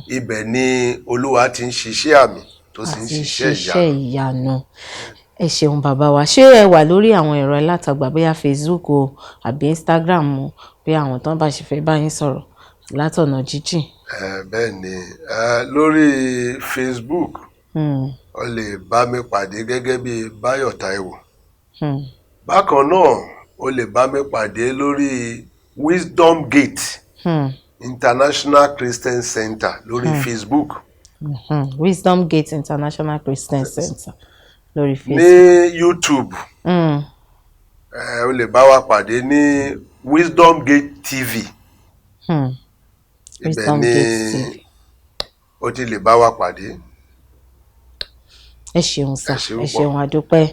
Ibẹ̀ ni Olúwa ti ń ṣiṣẹ́ àmì tó sì ń ṣiṣẹ́ ìyanu. Ẹ ṣeun bàbá wa. Ṣé ẹ wà lórí àwọn ẹ̀rọ alátagbà bóyá Facebook o àbí Instagram o bí àwọn tán bá ṣe fẹ́ bá yín sọ̀rọ̀ látọ̀nà jíjìn? Bẹ́ẹ̀ ni lórí Facebook o lè bá mi pàdé gẹ́gẹ́ bí Báyọ̀ Táíwò. Bákan náà o lè bá mi pàdé lórí Wisdom Gate International Christian Center lórí Facebook. Wisdom Gate International Christian Center lórí Facebook. Ní YouTube o lè bá wa pàdé ní Wisdom Gate TV. Ibẹ̀ ni o ti lè bá wa pàdé. Ẹ ṣeun sá, ẹ ṣeun àdúpẹ́.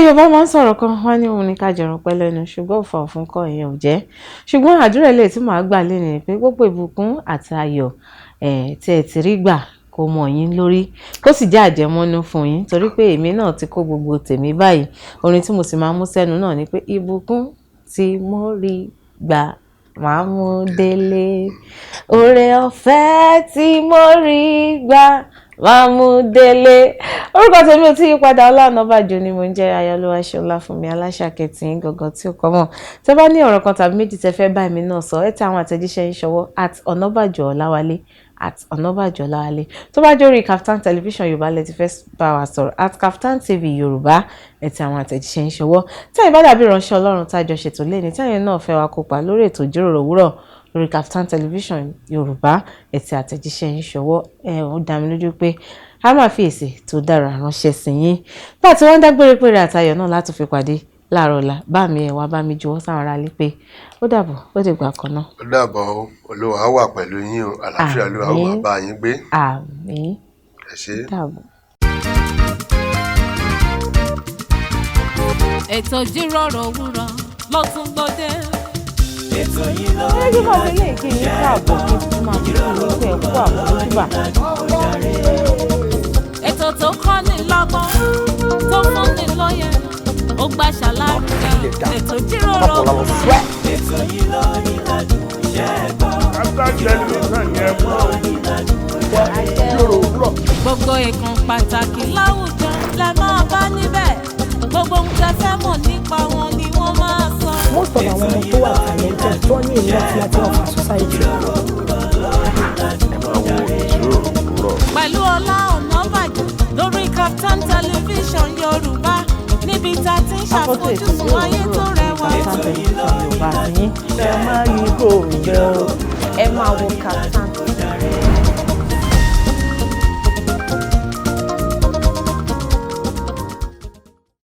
Yorùbá máa ń sọ̀rọ̀ kan wọ́n ní òun ní ká jẹun pẹ́ lẹ́nu ṣùgbọ́n òfò ọ̀fun kọ́ ìyẹn ò jẹ́. Ṣùgbọ́n àdúrà ilé tí màá gbà lé ni pé gbogbo ìbùkún àti ayọ̀ tí ẹ ti rí gbà kó mọ̀ yín lórí kó sì jẹ́ àjẹmọ́nú fún yín torí pé èmi náà ti kó gbogbo tèmi báyìí. Orin tí mo sì máa mú sẹ́nu náà ni pé ìbùkún tí mo rí gbà máa mú délé, oore ọ̀fẹ́ tí mo rí gbà máa mú délé. Orúkọ tèmi ò tí yí padà, Ọlá Ọ̀nàbàjọ́ ni mo ń jẹ́. Ayọ̀lúwa Ṣọlá fún mi Aláṣàkẹ́ tí ń gangan tí ó kọ́ mọ̀. Tẹ́ bá ní ọ̀rọ̀ kan tàbí méjì tẹ́ fẹ́ bá mi náà sọ, ẹ tẹ àwọn àtẹ̀jíṣẹ́ yín ṣọwọ́ @Ọ̀nàbàjọ́ Ọláwálé @Ọ̀nàbàjọ́ Ọláwálé. Tó bá jẹ́ orí Kaftan Television Yorùbá lẹ ti fẹ́ bá wa sọ̀rọ̀ @Kaftan TV Yorùbá, ẹ tẹ àwọn àtẹ̀jíṣẹ́ yín ṣọwọ́. Tẹ́yin bá dàbí ìránṣẹ́ Ọlọ́run tájọ ṣètò lẹ́ni tẹ́yin náà fẹ́ wá kópa lórí ètò ìjíròrò òwúrọ̀ lórí Kaftan Television Yorùbá, ẹ tẹ àtẹ̀jíṣẹ́ yín ṣọwọ́. Ó dá mi lójú pé a máa fi èsì tó dára ránṣẹ́ sí yín. Bá ti wọ́n dágbére péré àtayọ̀ náà láti fi pàdé láàárọ̀ ọ̀la. Bá mi ẹ̀wà bá mi juwọ́ sáwọn ará lé pé ó dàbọ̀ ó dìgbà kan náà. Ó dàbọ̀ Olúwa á wà pẹ̀lú yín o. Àlàáfíà Olúwa ó máa bá yín gbé. Àmín. Ẹ ṣé. Dàbọ̀. Ètò ìjíròrò òwúrọ̀ ló tún gbòde. Ètò yìí ló Ẹ jẹ́ kí ilé ìkí yín káàbọ̀ kí n máa fi ìlú ẹ̀kú àmójúbà. Ètò tó kọ́ ni lọ́gbọ́n tó fún ni lóye ó gbà ṣàlàyé. Ètò ìjíròrò òwúrọ̀. ètò yìí ló ní ládùn iṣẹ́ gbọ́. Gbogbo ìkan pàtàkì láwùjọ lẹ máa bá níbẹ̀. Gbogbo ohun tẹ́ fẹ́ mọ̀ nípa wọn ni wọ́n máa sọ. Most of àwọn ọmọ tó wà talented tó ní ìlú àti láti ọ̀fà society. Pẹ̀lú Ọlá Ọ̀nàbàjọ́ lórí Kaftan Television Yorùbá níbi tá a ti ń ṣàfojúsùn ayé tó rẹwà. Kaftan Television Yorùbá ti yín. Ẹ máa yí kò ń bẹ́ ọ. Ẹ máa wo Kaftan.